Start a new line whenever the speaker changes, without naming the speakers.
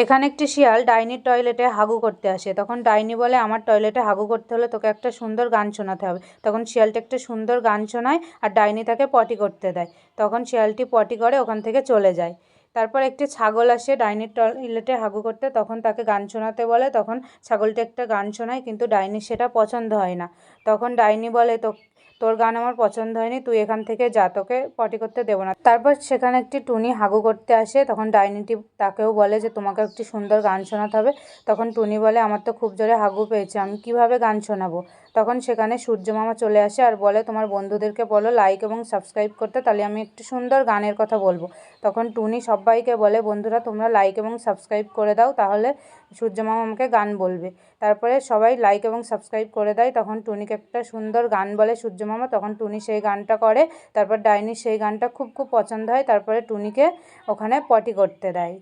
এখানে একটি শিয়াল ডাইনির টয়লেটে হাগু করতে আসে। তখন ডাইনি বলে, আমার টয়লেটে হাগু করতে হলে তোকে একটা সুন্দর গান শোনাতে হবে। তখন শিয়ালটি একটা সুন্দর গান শোনায় আর ডাইনি তাকে পটি করতে দেয়। তখন শিয়ালটি পটি করে ওখান থেকে চলে যায়। তারপর একটি ছাগল আসে ডাইনির টয়লেটে হাগু করতে, তখন তাকে গান শোনাতে বলে। তখন ছাগলটি একটা গান শোনায়, কিন্তু ডাইনির সেটা পছন্দ হয় না। তখন ডাইনি বলে, তোর গান আমার পছন্দ হয়নি, তুই এখান থেকে যা, তোকে পটি করতে দেবো না। তারপর সেখানে একটি টুনি হাগু করতে আসে। তখন ডাইনিটি তাকেও বলে যে তোমাকে একটি সুন্দর গান শোনাতে হবে। তখন টুনি বলে, আমার তো খুব জোরে হাগু পেয়েছে, আমি কিভাবে গান শোনাবো। তখন সেখানে সূর্যমামা চলে আসে আর বলে, তোমার বন্ধুদেরকে বলো লাইক এবং সাবস্ক্রাইব করতে, তাহলে আমি একটি সুন্দর গানের কথা বলবো। তখন টুনি সবাইকে বলে, বন্ধুরা তোমরা লাইক এবং সাবস্ক্রাইব করে দাও, তাহলে সূর্যমামা আমাকে গান বলবে। তারপরে সবাই লাইক এবং সাবস্ক্রাইব করে দেয়। তখন টুনিকে একটা সুন্দর গান বলে সূর্যমামা, তখন টুনি সেই গানটা করে। তারপর ডাইনির সেই গানটা খুব খুব পছন্দ হয়। তারপরে টুনিকে ওখানে পটি করতে দেয়।